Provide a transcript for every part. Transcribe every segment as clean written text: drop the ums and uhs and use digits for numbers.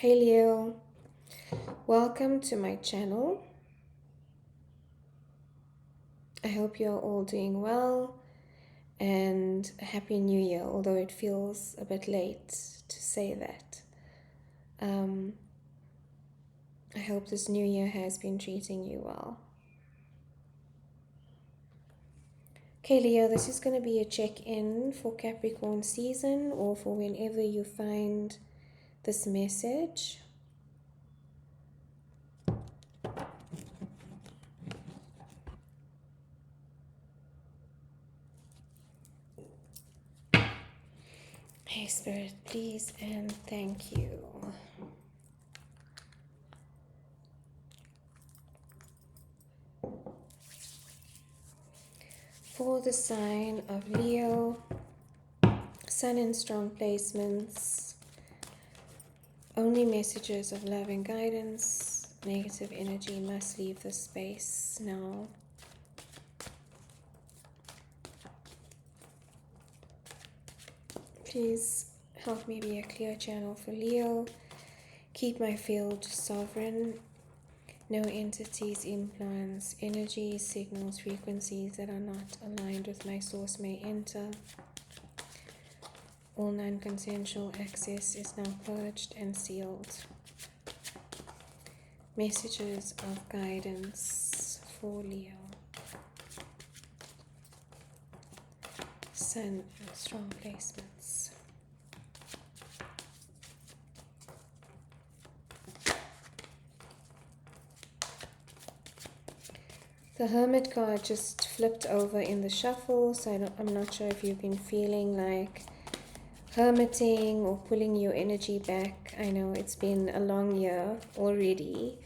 Hey Leo, welcome to my channel. I hope you're all doing well and Happy New Year, although it feels a bit late to say that. I hope this new year has been treating you well. Okay Leo, this is going to be a check-in for Capricorn season or for whenever you find this message. Hey Spirit, please and thank you. For the sign of Leo, Sun in strong placements, only messages of love and guidance. Negative energy must leave the space now. Please help me be a clear channel for Leo. Keep my field sovereign. No entities, implants, energies, signals, frequencies that are not aligned with my source may enter. All non-consensual access is now purged and sealed. Messages of guidance for Leo. Sun in strong placements. The Hermit card just flipped over in the shuffle, so I'm not sure if you've been feeling like hermiting or pulling your energy back. I know it's been a long year already.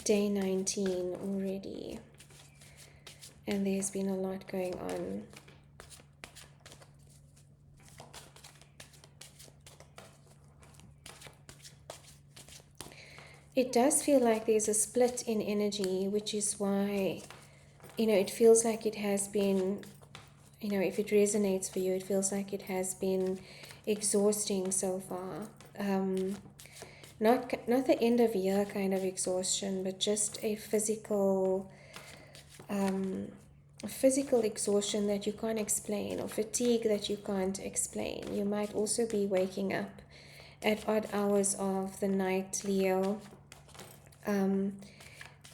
Day 19 already, and there's been a lot going on. It does feel like there's a split in energy, which is why, it feels like it has been, if it resonates for you, it feels like it has been exhausting so far. Not the end of year kind of exhaustion, but just a physical exhaustion that you can't explain, or fatigue that you can't explain. You might also be waking up at odd hours of the night, Leo.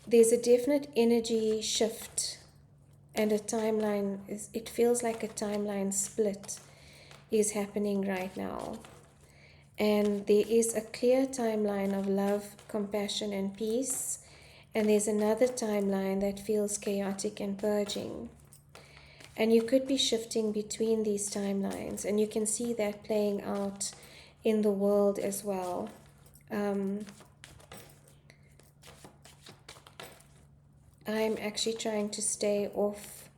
There's a definite energy shift and a timeline. It feels like a timeline split is happening right now. And there is a clear timeline of love, compassion, and peace. And there's another timeline that feels chaotic and purging. And you could be shifting between these timelines. And you can see that playing out in the world as well. I'm actually trying to stay off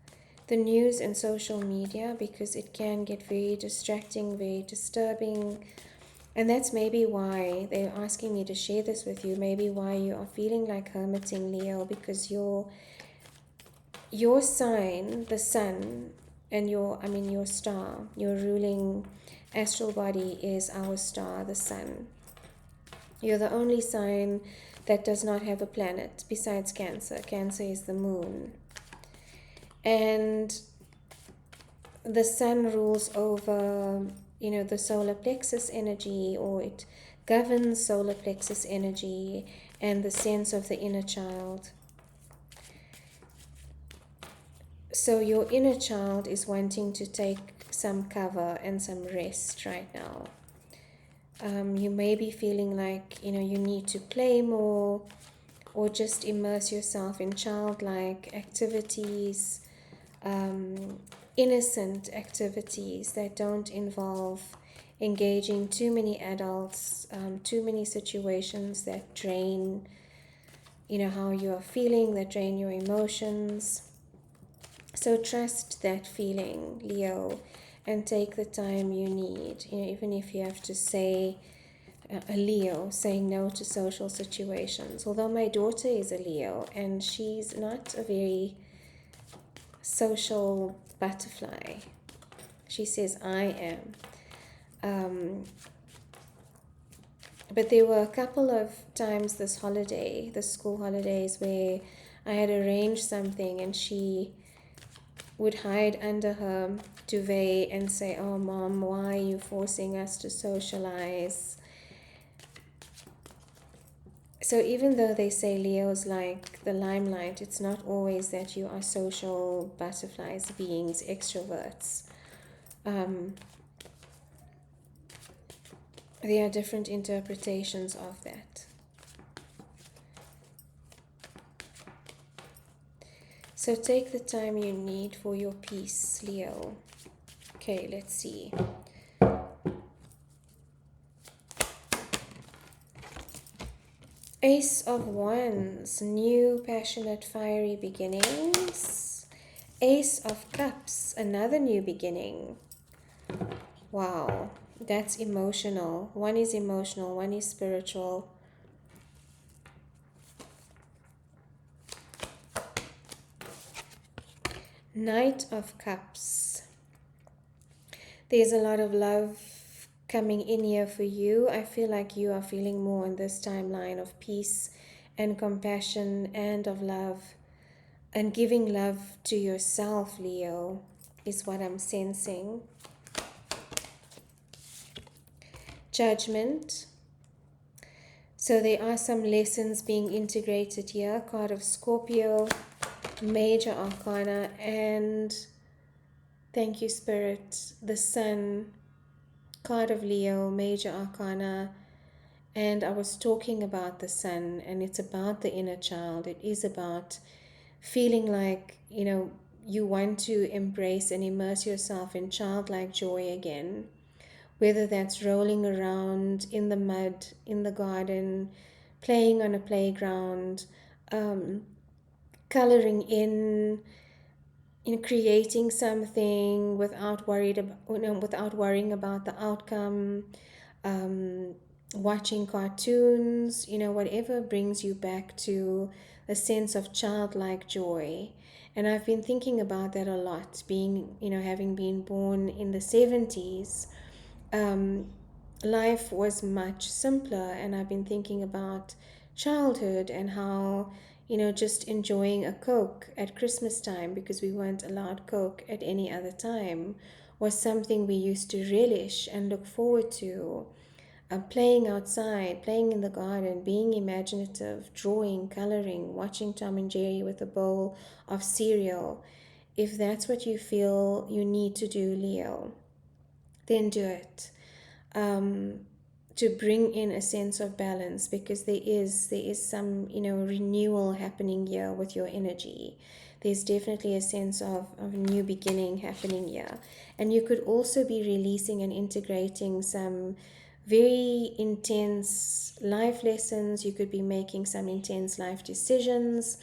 the news and social media because it can get very distracting, very disturbing. And that's maybe why they're asking me to share this with you. Maybe why you are feeling like hermiting, Leo, because your sign, the sun, and your star, your ruling astral body is our star, the sun. You're the only sign that does not have a planet besides Cancer. Cancer is the moon. And the sun rules over, the solar plexus energy, or it governs solar plexus energy and the sense of the inner child. So your inner child is wanting to take some cover and some rest right now. You may be feeling like, you need to play more, or just immerse yourself in childlike activities, innocent activities that don't involve engaging too many adults, too many situations that drain, how you are feeling, that drain your emotions. So trust that feeling, Leo, and take the time you need. Even if you have to say, a Leo, saying no to social situations. Although my daughter is a Leo, and she's not a very social butterfly. She says, I am. But there were a couple of times this holiday, the school holidays, where I had arranged something and she would hide under her duvet and say, oh, Mom, why are you forcing us to socialize? So even though they say Leo's like the limelight, it's not always that you are social butterflies, beings, extroverts. There are different interpretations of that. So take the time you need for your peace, Leo. Okay, let's see. Ace of Wands, new, passionate, fiery beginnings. Ace of Cups, another new beginning. Wow, that's emotional. One is emotional, one is spiritual. Knight of Cups. There's a lot of love coming in here for you. I feel like you are feeling more on this timeline of peace and compassion and of love and giving love to yourself, Leo, is what I'm sensing. Judgment. So there are some lessons being integrated here. Card of Scorpio, Major Arcana, and thank you, Spirit, the Sun. Card of Leo, Major Arcana, and I was talking about the Sun, and it's about the inner child. It is about feeling like, you want to embrace and immerse yourself in childlike joy again, whether that's rolling around in the mud, in the garden, playing on a playground, coloring in creating something without worrying about the outcome, watching cartoons, whatever brings you back to a sense of childlike joy. And I've been thinking about that a lot, having been born in the 70s. Life was much simpler, and I've been thinking about childhood and how just enjoying a Coke at Christmas time, because we weren't allowed Coke at any other time, was something we used to relish and look forward to. Playing outside, playing in the garden, being imaginative, drawing, coloring, watching Tom and Jerry with a bowl of cereal. If that's what you feel you need to do, Leo, then do it. To bring in a sense of balance, because there is some renewal happening here with your energy. There's definitely a sense of new beginning happening here, and you could also be releasing and integrating some very intense life lessons. You could be making some intense life decisions.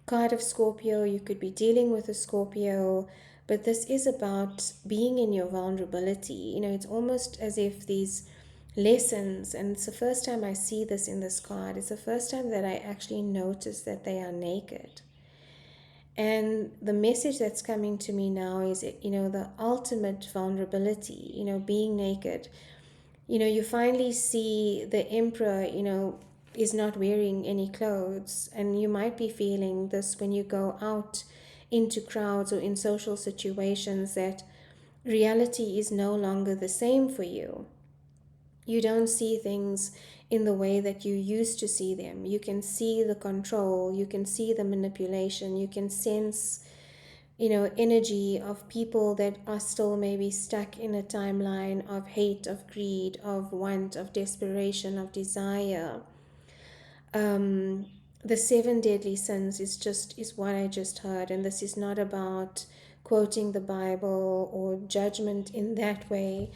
Card of Scorpio, you could be dealing with a Scorpio, but this is about being in your vulnerability. It's almost as if these lessons, and it's the first time I see this in this card, it's the first time that I actually notice that they are naked. And the message that's coming to me now is, the ultimate vulnerability, being naked. You finally see the emperor, is not wearing any clothes, and you might be feeling this when you go out into crowds or in social situations, that reality is no longer the same for you. You don't see things in the way that you used to see them. You can see the control, you can see the manipulation, you can sense, energy of people that are still maybe stuck in a timeline of hate, of greed, of want, of desperation, of desire. The 7 deadly sins is what I just heard, and this is not about quoting the Bible or judgment in that way.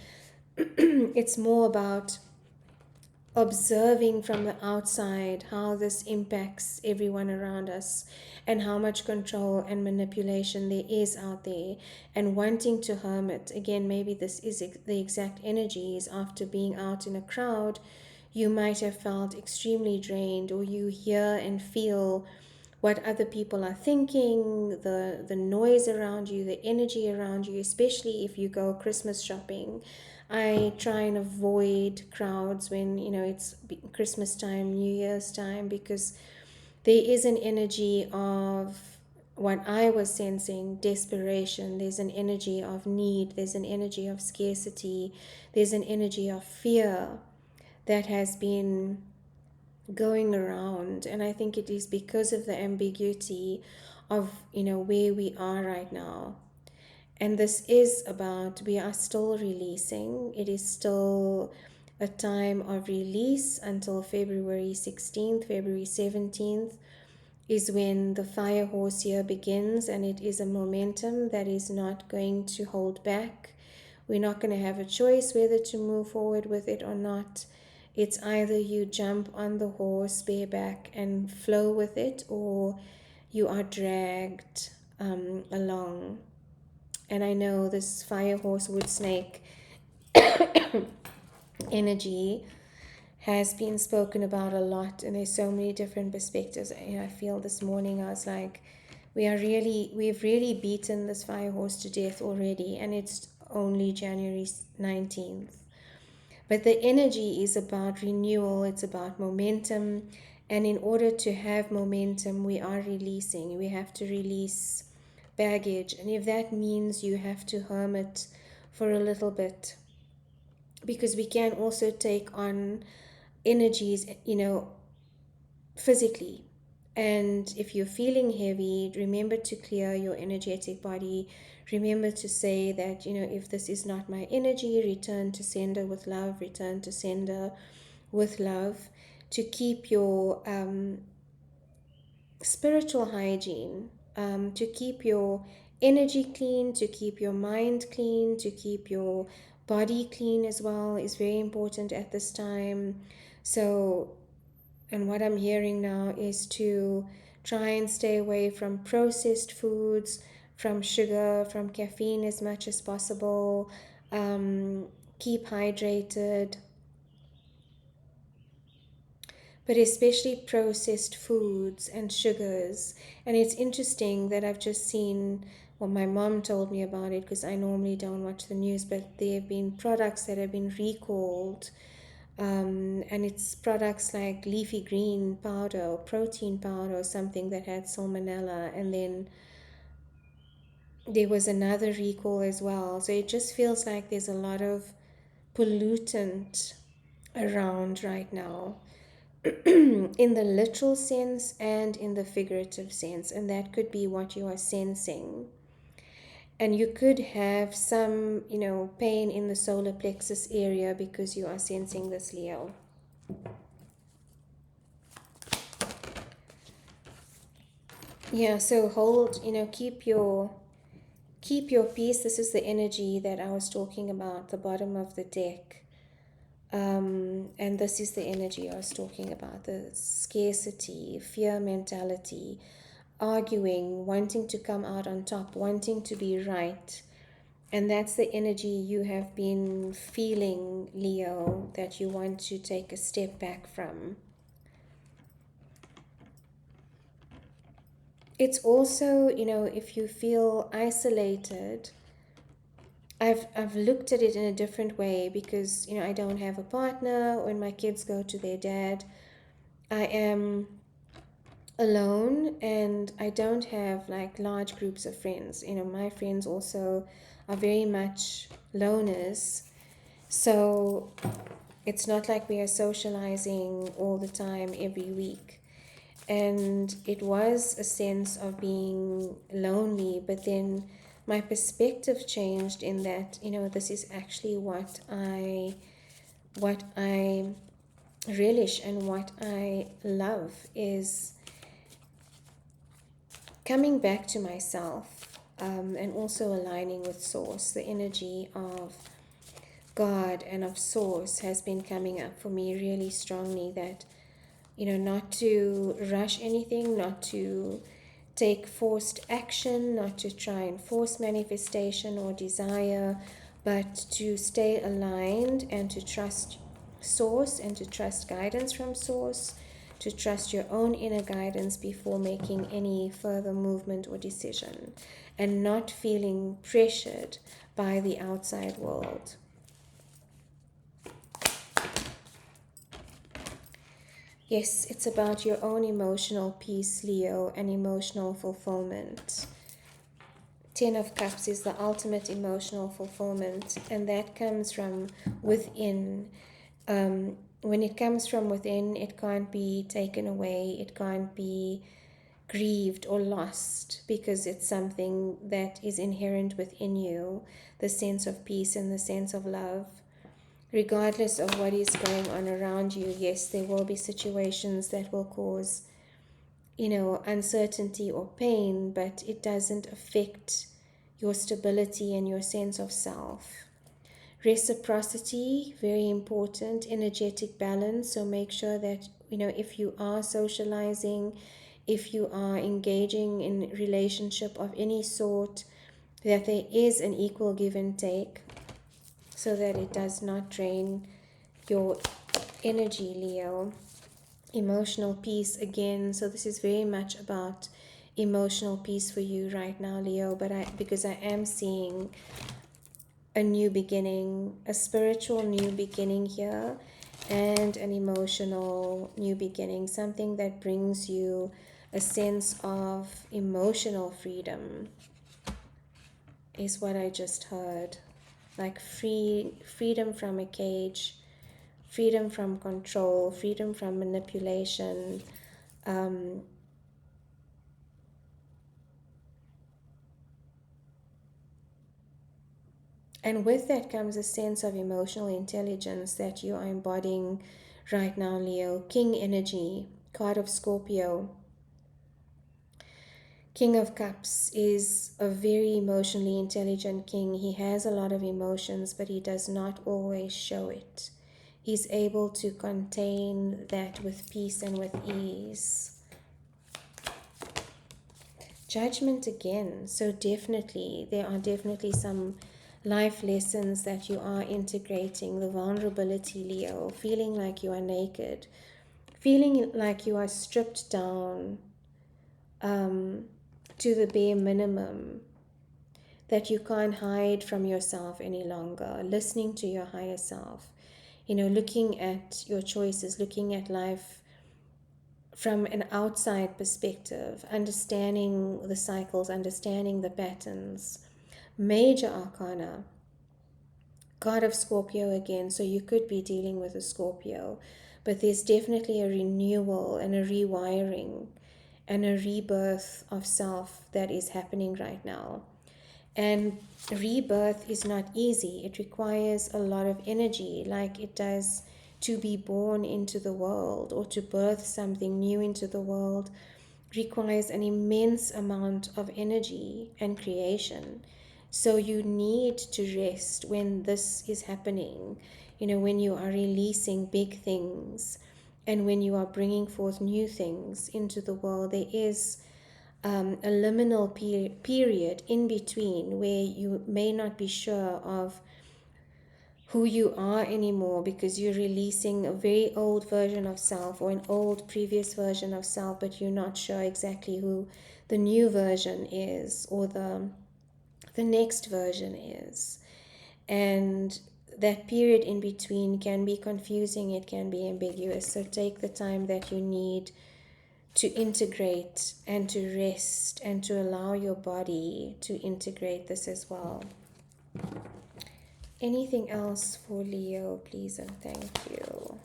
It's more about observing from the outside how this impacts everyone around us, and how much control and manipulation there is out there, and wanting to hermit. Again, maybe this is the exact energies after being out in a crowd. You might have felt extremely drained, or you hear and feel what other people are thinking, the noise around you, the energy around you, especially if you go Christmas shopping. I try and avoid crowds when, it's Christmas time, New Year's time, because there is an energy of what I was sensing, desperation. There's an energy of need. There's an energy of scarcity. There's an energy of fear that has been going around. And I think it is because of the ambiguity of, where we are right now. And this is about, we are still releasing. It is still a time of release until February 16th, February 17th is when the fire horse year begins, and it is a momentum that is not going to hold back. We're not going to have a choice whether to move forward with it or not. It's either you jump on the horse bareback and flow with it, or you are dragged along. And I know this fire horse wood snake energy has been spoken about a lot, and there's so many different perspectives. And I feel this morning I was like, we've really beaten this fire horse to death already, and it's only January 19th. But the energy is about renewal, it's about momentum, and in order to have momentum, we are releasing. We have to release baggage, and if that means you have to hermit for a little bit, because we can also take on energies, physically. And if you're feeling heavy, remember to clear your energetic body. Remember to say that, if this is not my energy, return to sender with love, return to sender with love, to keep your spiritual hygiene, to keep your energy clean, to keep your mind clean, to keep your body clean as well is very important at this time. So, and what I'm hearing now is to try and stay away from processed foods, from sugar, from caffeine as much as possible. Keep hydrated, but especially processed foods and sugars. And it's interesting that I've just seen, well, my mom told me about it because I normally don't watch the news, but there have been products that have been recalled. And it's products like leafy green powder or protein powder or something that had salmonella. And then there was another recall as well. So it just feels like there's a lot of pollutant around right now. In the literal sense and in the figurative sense, and that could be what you are sensing. And you could have some, pain in the solar plexus area because you are sensing this, Leo. Yeah, so hold, keep your peace. This is the energy that I was talking about, the bottom of the deck. And this is the energy I was talking about, the scarcity, fear mentality, arguing, wanting to come out on top, wanting to be right. And that's the energy you have been feeling, Leo, that you want to take a step back from. It's also, if you feel isolated, I've looked at it in a different way because, I don't have a partner. When my kids go to their dad, I am alone, and I don't have like large groups of friends. My friends also are very much loners. So it's not like we are socializing all the time every week. And it was a sense of being lonely, but then my perspective changed in that, this is actually what I relish and what I love, is coming back to myself, and also aligning with Source. The energy of God and of Source has been coming up for me really strongly, that, not to rush anything, not to take forced action, not to try and force manifestation or desire, but to stay aligned and to trust Source and to trust guidance from Source, to trust your own inner guidance before making any further movement or decision, and not feeling pressured by the outside world. Yes, it's about your own emotional peace, Leo, and emotional fulfillment. 10 of Cups is the ultimate emotional fulfillment, and that comes from within. When it comes from within, it can't be taken away, it can't be grieved or lost, because it's something that is inherent within you, the sense of peace and the sense of love. Regardless of what is going on around you, yes, there will be situations that will cause, uncertainty or pain, but it doesn't affect your stability and your sense of self. Reciprocity, very important. Energetic balance, so make sure that, if you are socializing, if you are engaging in relationship of any sort, that there is an equal give and take, so that it does not drain your energy, Leo. Emotional peace again, so this is very much about emotional peace for you right now, Leo, because I am seeing a new beginning, a spiritual new beginning here, and an emotional new beginning, something that brings you a sense of emotional freedom, is what I just heard. Like freedom from a cage, freedom from control, freedom from manipulation. And with that comes a sense of emotional intelligence that you are embodying right now, Leo. King energy, card of Scorpio. King of Cups is a very emotionally intelligent king. He has a lot of emotions, but he does not always show it. He's able to contain that with peace and with ease. Judgment again. So definitely, there are definitely some life lessons that you are integrating. The vulnerability, Leo. Feeling like you are naked. Feeling like you are stripped down to the bare minimum, that you can't hide from yourself any longer, listening to your higher self, looking at your choices, looking at life from an outside perspective, understanding the cycles, understanding the patterns. Major Arcana, card of Scorpio again, so you could be dealing with a Scorpio, but there's definitely a renewal and a rewiring and a rebirth of self that is happening right now. And rebirth is not easy. It requires a lot of energy, like it does to be born into the world, or to birth something new into the world, requires an immense amount of energy and creation. So you need to rest when this is happening, when you are releasing big things, and when you are bringing forth new things into the world. There is a liminal period in between where you may not be sure of who you are anymore, because you're releasing a very old version of self, or an old previous version of self, but you're not sure exactly who the new version is, or the next version is. And that period in between can be confusing, it can be ambiguous. So take the time that you need to integrate and to rest and to allow your body to integrate this as well. Anything else for Leo, please and thank you.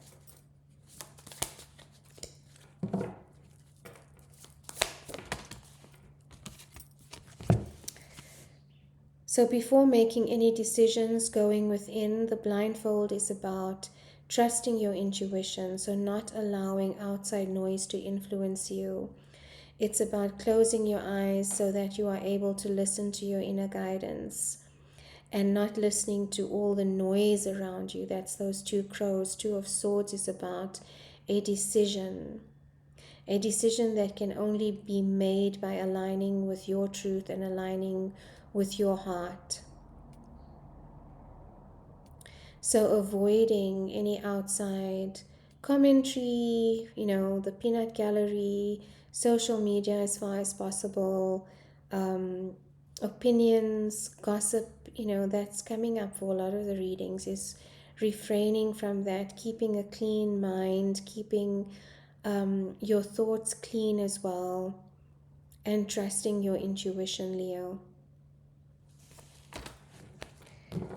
So before making any decisions, going within, the blindfold is about trusting your intuition, so not allowing outside noise to influence you. It's about closing your eyes so that you are able to listen to your inner guidance, and not listening to all the noise around you. That's those two crows. Two of Swords is about a decision that can only be made by aligning with your truth and aligning with your heart. So avoiding any outside commentary, you know, the peanut gallery, social media as far as possible, opinions, gossip, you know, that's coming up for a lot of the readings, is refraining from that, keeping a clean mind, keeping your thoughts clean as well, and trusting your intuition, Leo.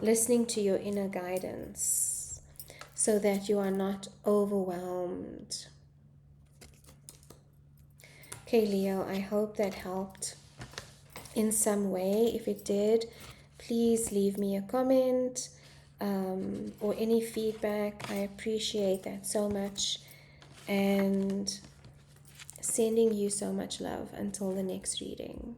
Listening to your inner guidance so that you are not overwhelmed. Okay, Leo, I hope that helped in some way. If it did, please leave me a comment or any feedback. I appreciate that so much, and sending you so much love until the next reading.